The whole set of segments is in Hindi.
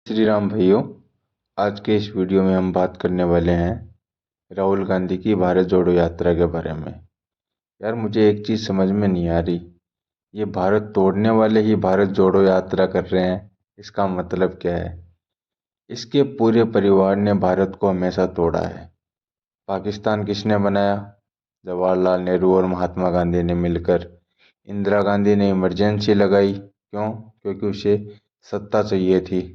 श्री राम भाइयों। आज के इस वीडियो में हम बात करने वाले हैं राहुल गांधी की भारत जोड़ो यात्रा के बारे में। यार, मुझे एक चीज़ समझ में नहीं आ रही। ये भारत तोड़ने वाले ही भारत जोड़ो यात्रा कर रहे हैं, इसका मतलब क्या है? इसके पूरे परिवार ने भारत को हमेशा तोड़ा है। पाकिस्तान किसने बनाया? जवाहरलाल नेहरू और महात्मा गांधी ने मिलकर। इंदिरा गांधी ने इमरजेंसी लगाई, क्यों? क्योंकि उसे सत्ता चाहिए थी।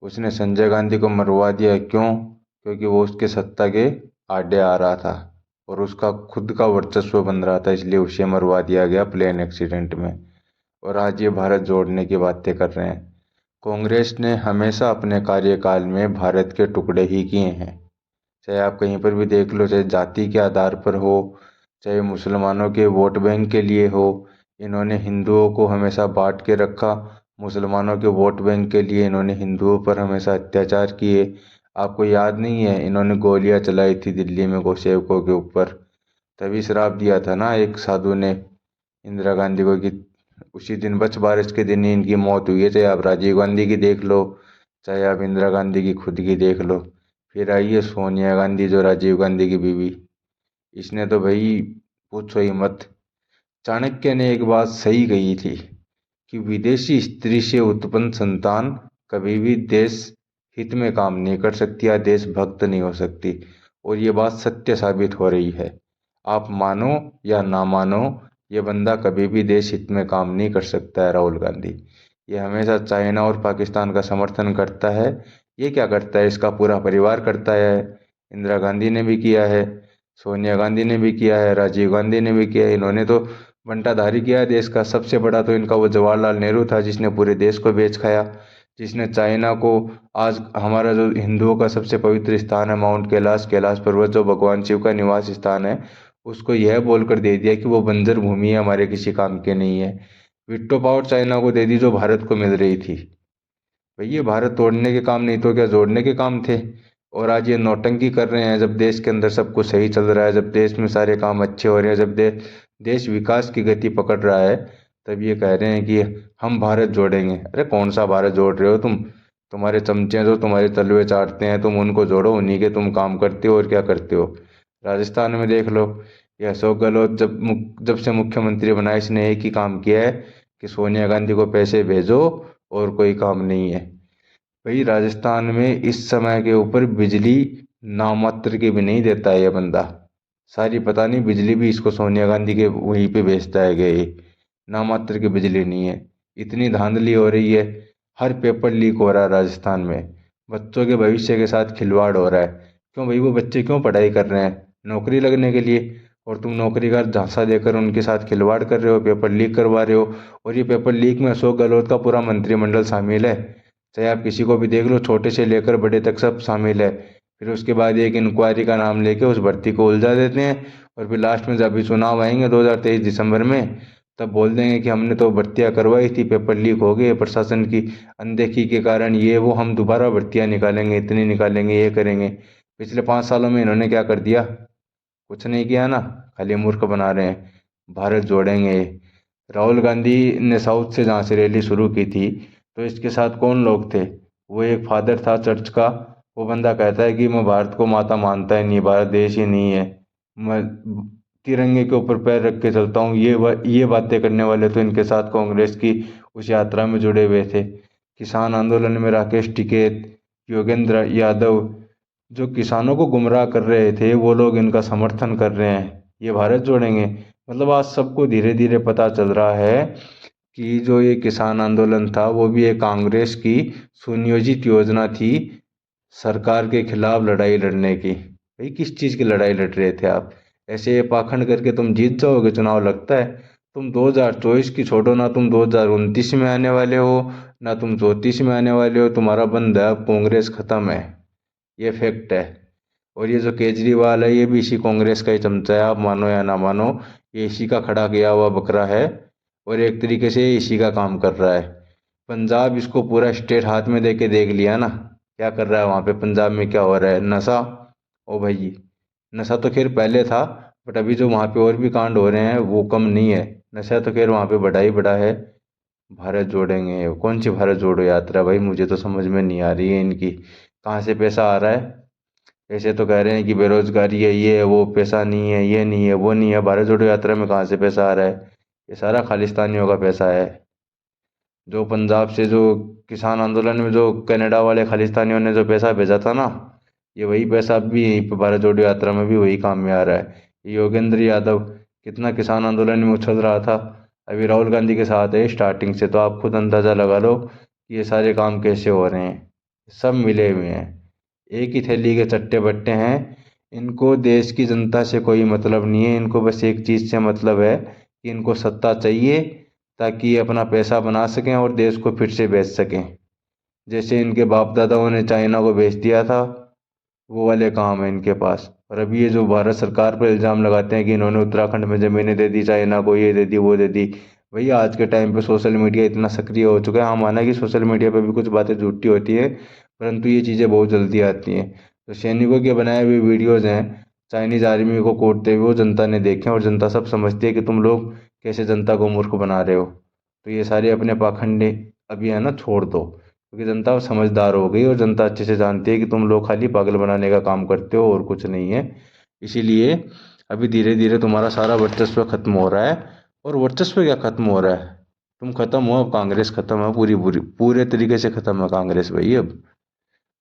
उसने संजय गांधी को मरवा दिया, क्यों? क्योंकि वो उसके सत्ता के आड़े आ रहा था और उसका खुद का वर्चस्व बन रहा था, इसलिए उसे मरवा दिया गया प्लेन एक्सीडेंट में। और आज ये भारत जोड़ने की बातें कर रहे हैं। कांग्रेस ने हमेशा अपने कार्यकाल में भारत के टुकड़े ही किए हैं। चाहे आप कहीं पर भी देख लो, चाहे जाति के आधार पर हो, चाहे मुसलमानों के वोट बैंक के लिए हो, इन्होंने हिंदुओं को हमेशा बांट के रखा। मुसलमानों के वोट बैंक के लिए इन्होंने हिंदुओं पर हमेशा अत्याचार किए। आपको याद नहीं है, इन्होंने गोलियां चलाई थी दिल्ली में गोसेवकों के ऊपर। तभी श्राप दिया था ना एक साधु ने इंदिरा गांधी को कि उसी दिन बच बारिश के दिन ही इनकी मौत हुई है। चाहे आप राजीव गांधी की देख लो, चाहे आप इंदिरा गांधी की खुद की देख लो। फिर आई है सोनिया गांधी, जो राजीव गांधी की बीवी। इसने तो भाई पूछो ही मत। चाणक्य ने एक बात सही कही थी कि विदेशी स्त्री से उत्पन्न संतान कभी भी देश हित में काम नहीं कर सकती या देशभक्त नहीं हो सकती। और ये बात सत्य साबित हो रही है। आप मानो या ना मानो, ये बंदा कभी भी देश हित में काम नहीं कर सकता है, राहुल गांधी। ये हमेशा चाइना और पाकिस्तान का समर्थन करता है। ये क्या करता है? इसका पूरा परिवार करता है। इंदिरा गांधी ने भी किया है, सोनिया गांधी ने भी किया है, राजीव गांधी ने भी किया है। इन्होंने तो बंटाधारी किया है देश का। सबसे बड़ा तो इनका वो जवाहरलाल नेहरू था, जिसने पूरे देश को बेच खाया। जिसने चाइना को, आज हमारा जो हिंदुओं का सबसे पवित्र स्थान है माउंट कैलाश, कैलाश पर्वत जो भगवान शिव का निवास स्थान है, उसको यह बोलकर दे दिया कि वो बंजर भूमि है, हमारे किसी काम के नहीं है। विट्टो पावर चाइना को दे दी जो भारत को मिल रही थी। भैया, भारत तोड़ने के काम नहीं तो क्या जोड़ने के काम थे? और आज ये नौटंकी कर रहे हैं, जब देश के अंदर सब कुछ सही चल रहा है, जब देश में सारे काम अच्छे हो रहे हैं, जब देश विकास की गति पकड़ रहा है, तब ये कह रहे हैं कि हम भारत जोड़ेंगे। अरे कौन सा भारत जोड़ रहे हो तुम? तुम्हारे चमचे हैं जो तुम्हारे तलवे चाटते हैं, तुम उनको जोड़ो, उन्हीं के तुम काम करते हो और क्या करते हो। राजस्थान में देख लो, ये अशोक गहलोत जब से मुख्यमंत्री बना, इसने एक ही काम किया है कि सोनिया गांधी को पैसे भेजो और कोई काम नहीं है। भाई, राजस्थान में इस समय के ऊपर बिजली नामात्र की भी नहीं देता है ये बंदा। सारी पता नहीं बिजली भी इसको सोनिया गांधी के वहीं पे भेजता है गए। नामात्र की बिजली नहीं है। इतनी धांधली हो रही है। हर पेपर लीक हो रहा है राजस्थान में। बच्चों के भविष्य के साथ खिलवाड़ हो रहा है। क्यों भाई? वो बच्चे क्यों पढ़ाई कर रहे हैं? नौकरी लगने के लिए। और तुम नौकरी का झांसा देकर उनके साथ खिलवाड़ कर रहे हो, पेपर लीक करवा रहे हो। और ये पेपर लीक में अशोक गहलोत का पूरा मंत्रिमंडल शामिल है। चाहे आप किसी को भी देख लो, छोटे से लेकर बड़े तक सब शामिल है। फिर उसके बाद एक इंक्वायरी का नाम लेके उस भर्ती को उलझा देते हैं। और फिर लास्ट में जब भी चुनाव आएंगे 2023 दिसंबर में, तब बोल देंगे कि हमने तो भर्तियां करवाई थी, पेपर लीक हो गए, प्रशासन की अनदेखी के कारण ये वो, हम दोबारा भर्तियां निकालेंगे, इतनी निकालेंगे, ये करेंगे। पिछले 5 सालों में इन्होंने क्या कर दिया? कुछ नहीं किया ना। खाली मूर्ख बना रहे हैं। भारत जोड़ेंगे। राहुल गांधी ने साउथ से जहाँ से रैली शुरू की थी, तो इसके साथ कौन लोग थे? वो एक फादर था चर्च का। वो बंदा कहता है कि मैं भारत को माता मानता ही नहीं, भारत देश ही नहीं है, मैं तिरंगे के ऊपर पैर रख के चलता हूँ। ये बातें करने वाले तो इनके साथ कांग्रेस की उस यात्रा में जुड़े हुए थे। किसान आंदोलन में राकेश टिकैत, योगेंद्र यादव, जो किसानों को गुमराह कर रहे थे, वो लोग इनका समर्थन कर रहे हैं। ये भारत जोड़ेंगे। मतलब आज सबको धीरे धीरे पता चल रहा है कि जो ये किसान आंदोलन था, वो भी एक कांग्रेस की सुनियोजित योजना थी सरकार के खिलाफ लड़ाई लड़ने की। भाई, किस चीज़ की लड़ाई लड़ रहे थे आप? ऐसे पाखंड करके तुम जीत जाओगे चुनाव, लगता है? तुम 2024 की छोड़ो ना, तुम 2029 में आने वाले हो, ना तुम 34 में आने वाले हो। तुम्हारा बंद है, अब कांग्रेस खत्म है। ये फैक्ट है। और ये जो केजरीवाल है, ये भी इसी कांग्रेस का ही चमचा है, आप मानो या ना मानो। ये इसी का खड़ा किया हुआ बकरा है। और एक तरीके से ये इसी का काम कर रहा है। पंजाब इसको पूरा स्टेट हाथ में दे के देख लिया ना, क्या कर रहा है वहाँ पे पंजाब में, क्या हो रहा है? नशा। ओ भाई, नशा तो खैर पहले था, बट अभी जो वहाँ पे और भी कांड हो रहे हैं वो कम नहीं है। नशा तो खैर वहाँ पे बड़ा ही बड़ा है। भारत जोड़ेंगे, कौन सी भारत जोड़ो यात्रा भाई, मुझे तो समझ में नहीं आ रही है इनकी। कहाँ से पैसा आ रहा है? ऐसे तो कह रहे हैं कि बेरोजगारी है, ये है, वो पैसा नहीं है, ये नहीं है, वो नहीं है। भारत जोड़ो यात्रा में कहाँ से पैसा आ रहा है? ये सारा खालिस्तानियों का पैसा है। जो पंजाब से जो किसान आंदोलन में जो कनाडा वाले खालिस्तानियों ने जो पैसा भेजा था ना, ये वही पैसा अब भी यहीं पर भारत जोड़ो यात्रा में भी वही काम में आ रहा है। ये योगेंद्र यादव कितना किसान आंदोलन में उछल रहा था, अभी राहुल गांधी के साथ है स्टार्टिंग से। तो आप खुद अंदाज़ा लगा लो कि ये सारे काम कैसे हो रहे हैं। सब मिले हुए हैं, एक ही थैली के चट्टे बट्टे हैं। इनको देश की जनता से कोई मतलब नहीं है, इनको बस एक चीज़ से मतलब है कि इनको सत्ता चाहिए, ताकि ये अपना पैसा बना सकें और देश को फिर से बेच सकें। जैसे इनके बाप दादाओं ने चाइना को बेच दिया था, वो वाले काम है इनके पास। और अभी ये जो भारत सरकार पर इल्ज़ाम लगाते हैं कि इन्होंने उत्तराखंड में ज़मीनें दे दी चाइना को, ये दे दी, वो दे दी। भैया आज के टाइम पे सोशल मीडिया इतना सक्रिय हो चुका है। हाँ, माना कि सोशल मीडिया पे भी कुछ बातें झूठी होती है, परंतु ये चीज़ें बहुत जल्दी आती हैं। तो सैनिकों के बनाए हुए वीडियोज़ हैं चाइनीज़ आर्मी को कोडते हुए, वो जनता ने देखे हैं और जनता सब समझती है कि तुम लोग कैसे जनता को मूर्ख बना रहे हो। तो ये सारे अपने पाखंडी अभियान ना छोड़ दो, क्योंकि जनता अब समझदार हो गई और जनता अच्छे से जानती है कि तुम लोग खाली पागल बनाने का काम करते हो और कुछ नहीं है। इसीलिए अभी धीरे धीरे तुम्हारा सारा वर्चस्व खत्म हो रहा है। और वर्चस्व क्या खत्म हो रहा है, तुम खत्म हो, अब कांग्रेस खत्म है, पूरी पूरी पूरे तरीके से खत्म है कांग्रेस भाई। अब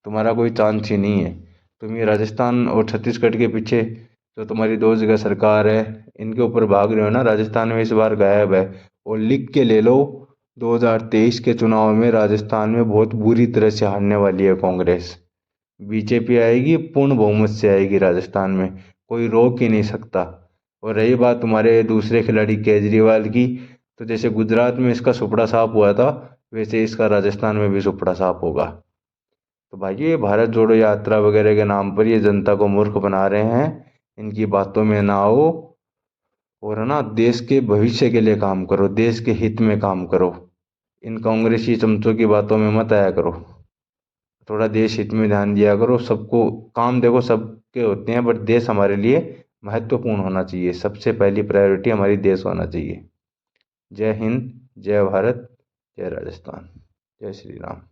तुम्हारा कोई चांस ही नहीं है। तुम ये राजस्थान और छत्तीसगढ़ के पीछे जो तुम्हारी दो जगह सरकार है, इनके ऊपर भाग रहे हो ना। राजस्थान में इस बार गायब है। और लिख के ले लो, 2023 के चुनाव में राजस्थान में बहुत बुरी तरह से हारने वाली है कांग्रेस। बीजेपी आएगी, पूर्ण बहुमत से आएगी राजस्थान में, कोई रोक ही नहीं सकता। और रही बात तुम्हारे दूसरे खिलाड़ी केजरीवाल की, तो जैसे गुजरात में इसका सुपड़ा साफ हुआ था, वैसे इसका राजस्थान में भी सुपड़ा साफ होगा। तो भाई ये भारत जोड़ो यात्रा वगैरह के नाम पर ये जनता को मूर्ख बना रहे हैं, इनकी बातों में ना आओ। और है ना, देश के भविष्य के लिए काम करो, देश के हित में काम करो। इन कांग्रेसी चमचों की बातों में मत आया करो। थोड़ा देश हित में ध्यान दिया करो। सबको काम देखो सबके होते हैं, बट देश हमारे लिए महत्वपूर्ण होना चाहिए। सबसे पहली प्रायोरिटी हमारी देश होना चाहिए। जय हिंद, जय भारत, जय राजस्थान, जय श्री राम।